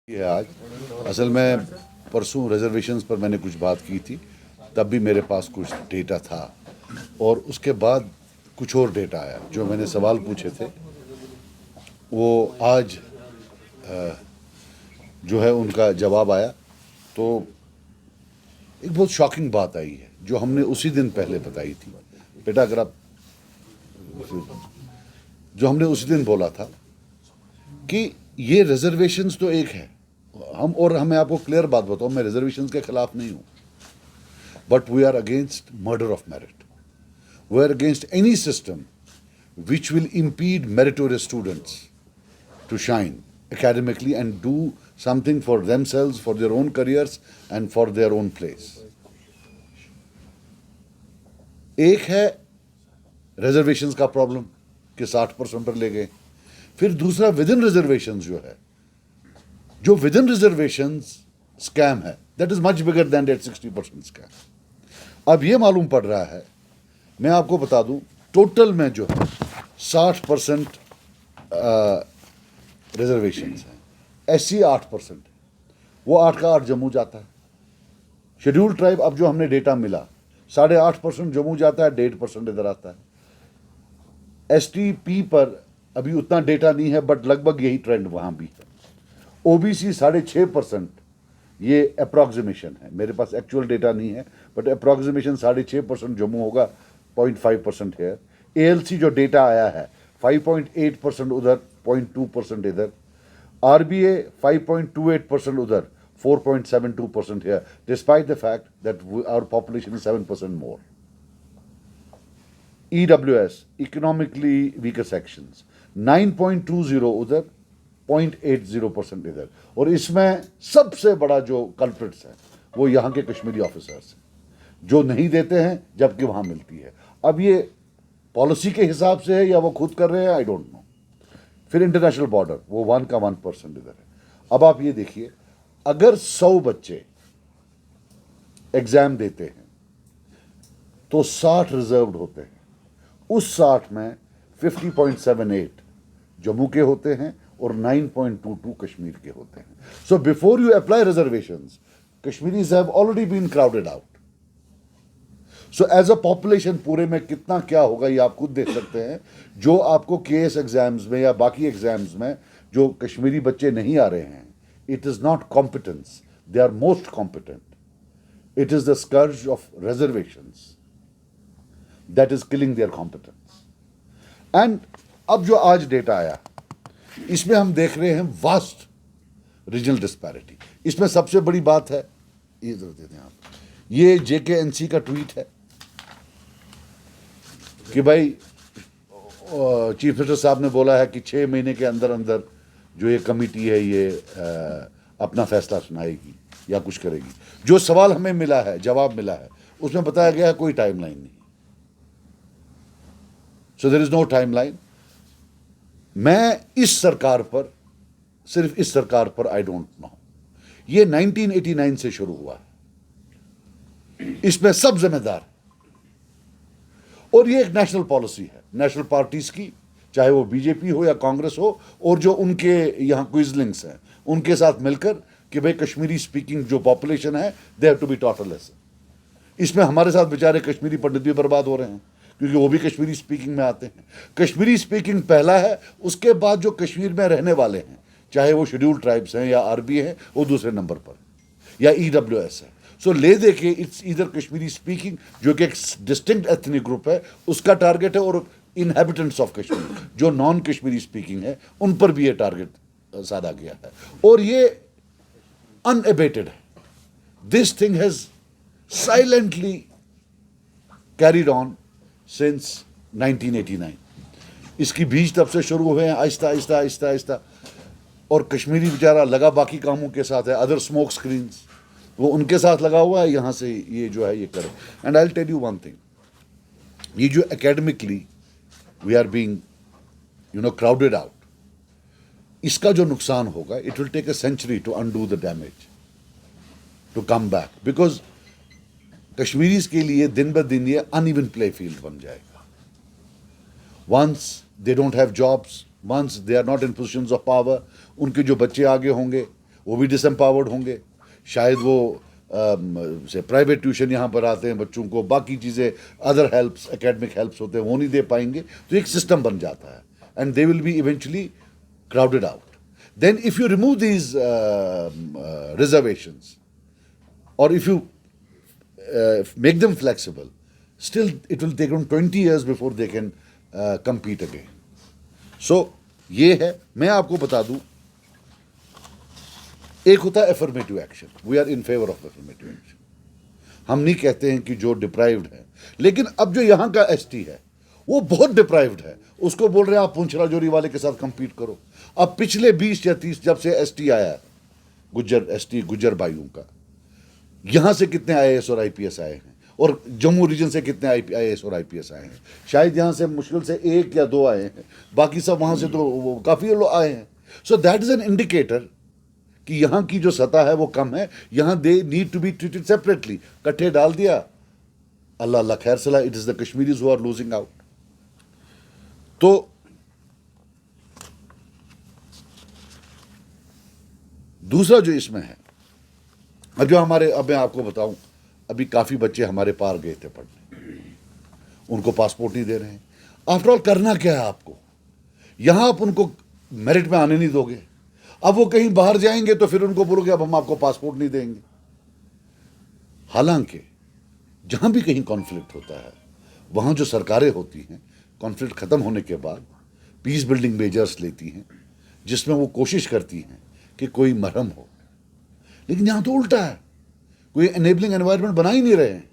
ये आज असल में परसों रिजर्वेशंस पर मैंने कुछ बात की थी, तब भी मेरे पास कुछ डेटा था और उसके बाद कुछ और डेटा आया। जो मैंने सवाल पूछे थे वो आज जो है उनका जवाब आया। तो एक बहुत शॉकिंग बात आई है जो हमने उसी दिन पहले बताई थी। बेटा अगर आप, जो हमने उसी दिन बोला था कि ये रिजर्वेशंस तो एक है, मैं आपको क्लियर बात बताऊं, मैं रिजर्वेशंस के खिलाफ नहीं हूं, but we are against murder of merit. We are against any system which will impede meritorious students to shine academically and do something for themselves, for their own careers and for their own place. एक है reservations का problem कि 60% पर ले गए। फिर दूसरा with in reservations जो है, जो विद इन रिजर्वेशंस स्कैम है, that is much bigger than that 60% scam. अब ये मालूम पड़ रहा है, मैं आपको बता दूं, टोटल में जो है 60% रिजर्वेशंस हैं, SC 8%, वो 8 का 8 जम्मू जाता है। शेड्यूल ट्राइब, अब जो हमने डेटा मिला, 8.5% जम्मू जाता है, 1.5% इधर आता है। STP पर अभी उतना डेटा नहीं है, बट लगभग यही ट्रेंड वहां भी है। OBC 6.5%, ये अप्रॉक्सीमेशन है, मेरे पास एक्चुअल डेटा नहीं है, बट अप्रॉक्सीमेशन 6.5% जम्मू होगा, 0.5% है। ALC जो डेटा आया है 5.8% उधर, 0.2% इधर। RBA 5.28% उधर, 4.72% here, despite the fact that our population is 7% more. EWS, economically weaker sections, 9.20 उधर, 0.80% इधर। और इसमें सबसे बड़ा जो कल्प्रिट्स है वो यहाँ के कश्मीरी ऑफिसर्स हैं, जो नहीं देते हैं जबकि वहाँ मिलती है। अब ये पॉलिसी के हिसाब से है या वो खुद कर रहे हैं, आई डोंट नो। फिर इंटरनेशनल बॉर्डर, वो 1 का 1% इधर है। अब आप ये देखिए, अगर 100 बच्चे एग्जाम देते हैं तो 60 रिजर्व्ड होते हैं। उस 60 में 50.78 जम्मू के होते हैं और 9.22 कश्मीर के होते हैं। So before you apply reservations, Kashmiris have already been crowded out. So as a population पूरे में कितना क्या होगा ये आप खुद देख सकते हैं। जो आपको KS एग्जाम्स में या बाकी एग्जाम्स में जो कश्मीरी बच्चे नहीं आ रहे हैं, it is not competence, they are most competent. It is the scourge of reservations that is killing their competence. And अब जो आज डेटा आया, इसमें हम देख रहे हैं वास्ट रीजनल डिस्पैरिटी। इसमें सबसे बड़ी बात है, ये जरा दे दें आप, ये JKNC का ट्वीट है कि भाई चीफ मिनिस्टर साहब ने बोला है कि 6 महीने के अंदर अंदर जो ये कमेटी है ये अपना फैसला सुनाएगी या कुछ करेगी। जो सवाल हमें मिला है, जवाब मिला है, उसमें बताया गया है कोई टाइमलाइन नहीं। So there is no timeline. मैं इस सरकार पर, सिर्फ इस सरकार पर आई डोंट नो, ये 1989 से शुरू हुआ है, इसमें सब जिम्मेदार है। और ये एक नेशनल पॉलिसी है नेशनल पार्टीज की, चाहे वो BJP हो या कांग्रेस हो, और जो उनके यहाँ क्विजलिंग्स हैं उनके साथ मिलकर कि भाई कश्मीरी स्पीकिंग जो पॉपुलेशन है, they have to be taught a lesson. इसमें हमारे साथ बेचारे कश्मीरी पंडित भी बर्बाद हो रहे हैं क्योंकि वो भी कश्मीरी स्पीकिंग में आते हैं। कश्मीरी स्पीकिंग पहला है, उसके बाद जो कश्मीर में रहने वाले हैं, चाहे वो शेड्यूल ट्राइब्स हैं या RB हैं, वो दूसरे नंबर पर, या EWS है। सो ले दे के इट्स इधर कश्मीरी स्पीकिंग, जो कि एक डिस्टिंक्ट एथनिक ग्रुप है, उसका टारगेट है, और इनहेबिटेंट्स ऑफ कश्मीर जो नॉन कश्मीरी स्पीकिंग है, उन पर भी ये टारगेट साधा गया है। और ये अनएबेटेड है। This thing has silently carried on since 1989। इसकी बीज तब से शुरू हुए हैं, आहिस्ता आहिस्ता आहिस्ता आहिस्ता। और कश्मीरी बेचारा लगा बाकी कामों के साथ है, अदर स्मोक स्क्रीन्स वो उनके साथ लगा हुआ है, यहाँ से ये जो है ये करे। And I will tell you one thing, ये जो academically we are being crowded out, इसका जो नुकसान होगा, it will take a century to undo the damage, to come back, because Kashmiris के लिए दिन ब दिन ये अनइवन प्ले फील्ड बन जाएगा। Once they don't have jobs, once they are not in positions of power, उनके जो बच्चे आगे होंगे वो भी डिसम्पावर्ड होंगे। शायद वो से प्राइवेट ट्यूशन यहाँ पर आते हैं बच्चों को, बाकी चीज़ें अदर हेल्प्स एकेडमिक हेल्प्स होते हैं वो नहीं दे पाएंगे, तो एक सिस्टम बन जाता है and they will be eventually crowded out. Then if you remove these reservations or if you make them flexible, still it will take them 20 years before they can compete again. So ये है. मैं आपको बता दूं, एक होता है affirmative action. We are in favor of affirmative action. हम नहीं कहते हैं कि जो डिप्राइव्ड है, लेकिन अब जो यहाँ का एसटी है वो बहुत डिप्राइव्ड है, उसको बोल रहे हैं आप पुंछ राजौरी वाले के साथ कंपीट करो. अब पिछले 20 या 30 जब से एसटी आया है, गुज्जर एसटी गुज्जर भाइयों का, यहां से कितने आईएएस और आईपीएस आए हैं और जम्मू रीजन से कितने आईएएस और आईपीएस आए हैं. शायद यहां से मुश्किल से 1 या 2 आए हैं, बाकी सब वहां से तो काफी लोग आए हैं. So that is an indicator कि यहां की जो सतह है वो कम है. यहां they need to be treated separately. कट्ठे डाल दिया, अल्लाह अल्लाह खैर सला. It is the Kashmiris who are losing out. तो दूसरा जो इसमें है, अब जो हमारे, अब मैं आपको बताऊं, अभी काफ़ी बच्चे हमारे पार गए थे पढ़ने, उनको पासपोर्ट नहीं दे रहे हैं. आफ्टर ऑल करना क्या है आपको? यहां आप उनको मेरिट में आने नहीं दोगे. अब वो कहीं बाहर जाएंगे तो फिर उनको बोलोगे अब हम आपको पासपोर्ट नहीं देंगे. हालांकि जहां भी कहीं कॉन्फ्लिक्ट होता है वहां जो सरकारें होती हैं, कॉन्फ्लिक्ट खत्म होने के बाद पीस बिल्डिंग मेजर्स लेती हैं, जिसमें वो कोशिश करती हैं कि कोई मरहम हो. लेकिन यहां तो उल्टा है, कोई एनेबलिंग एनवायरनमेंट बना ही नहीं रहे हैं.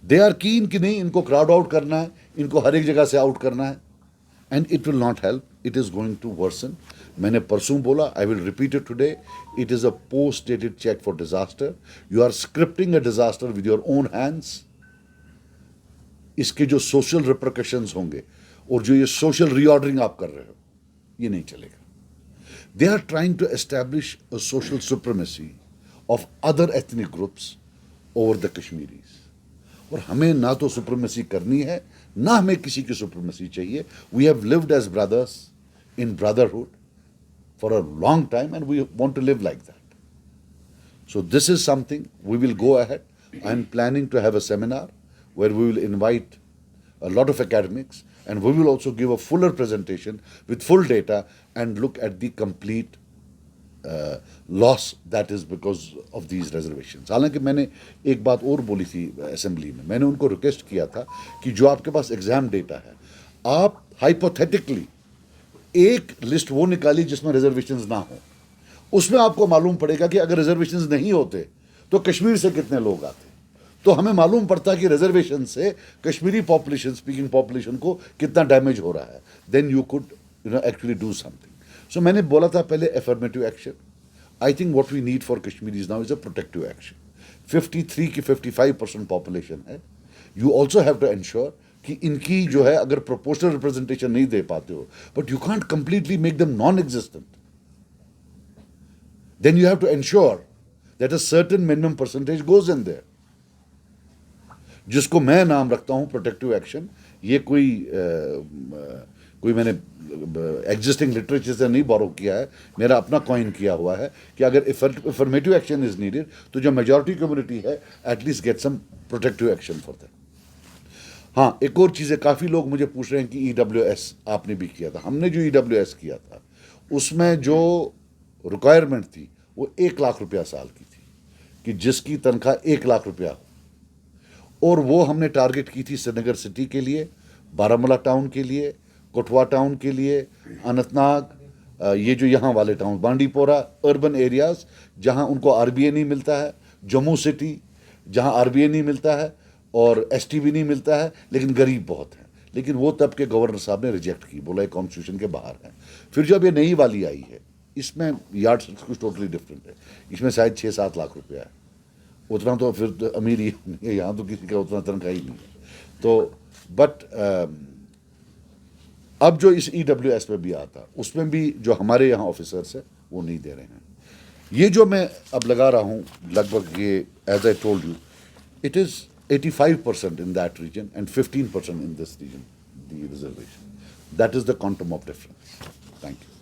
दे आर कीन कि नहीं, इनको क्राउड आउट करना है, इनको हर एक जगह से आउट करना है, and it will not help. It is going to worsen. मैंने परसों बोला, I will repeat it today, it is a post dated cheque for disaster. You are scripting a disaster with your own hands. इसके जो social repercussions होंगे और जो ये social reordering आप कर रहे हो, ये नहीं चलेगा. They are trying to establish a social supremacy of other ethnic groups over the Kashmiris. और हमें ना तो सुप्रीमेसी करनी है, ना हमें किसी की सुप्रीमेसी चाहिए. We have lived as brothers in brotherhood for a long time and we want to live like that. So this is something we will go ahead. I am planning to have a seminar where we will invite a lot of academics, and we will also give a fuller presentation with full data and look at the complete loss that is because of these reservations. हालांकि मैंने एक बात और बोली थी assembly में, मैंने उनको रिक्वेस्ट किया था कि जो आपके पास एग्जाम डेटा है, आप हाइपोथेटिकली एक लिस्ट वो निकालिए जिसमें रिजर्वेशंस ना हो. उसमें आपको मालूम पड़ेगा कि अगर रिजर्वेशंस नहीं होते तो कश्मीर से कितने लोग आते. तो हमें मालूम पड़ता कि रिजर्वेशन से कश्मीरी पॉपुलेशन, स्पीकिंग पॉपुलेशन को कितना डैमेज हो रहा है. Then you could actually do something. So मैंने बोला था पहले affirmative action. I think what we need for Kashmiris now is a protective action. 53 की 55% पॉपुलेशन है. You also have to ensure कि इनकी जो है, अगर प्रोपोर्शनल रिप्रेजेंटेशन नहीं दे पाते हो, but you can't completely make them non existent. Then you have to ensure that a certain minimum percentage goes in there, जिसको मैं नाम रखता हूं प्रोटेक्टिव एक्शन. ये कोई मैंने एग्जिस्टिंग लिटरेचर से नहीं बोरो किया है, मेरा अपना कॉइन किया हुआ है कि अगर अफर्मेटिव एक्शन इज नीडेड तो जो मेजॉरिटी कम्युनिटी है at least get some protective action for that. हाँ, एक और चीज़ है, काफ़ी लोग मुझे पूछ रहे हैं कि EWS आपने भी किया था. हमने जो EWS किया था उसमें जो रिक्वायरमेंट थी वो 1 लाख रुपया साल की थी, कि जिसकी तनख्वाह 1 लाख रुपया हो. और वो हमने टारगेट की थी श्रीनगर सिटी के लिए, बारामूला टाउन के लिए, कठुआ टाउन के लिए, अनंतनाग, ये जो यहाँ वाले टाउन, बांडीपोरा, अर्बन एरियाज़ जहाँ उनको RBA नहीं मिलता है, जम्मू सिटी जहाँ RBA नहीं मिलता है और ST भी नहीं मिलता है, लेकिन गरीब बहुत हैं. लेकिन वो तब के गवर्नर साहब ने रिजेक्ट की, बोला ये कॉन्स्टिट्यूशन के बाहर है. फिर जब ये नई वाली आई है, इसमें यार्ड कुछ टोटली डिफरेंट है. इसमें शायद 6-7 लाख रुपया है. उतना तो फिर तो अमीर ही नहीं है, यहाँ तो किसी का उतना तनख्वाह ही नहीं है. तो बट अब जो इस EWS में भी आता, उसमें भी जो हमारे यहाँ ऑफिसर्स हैं वो नहीं दे रहे हैं. ये जो मैं अब लगा रहा हूँ लगभग, ये as I told you, it is 85% in that region and 15% in this region, the reservation. That is the quantum of difference. Thank you.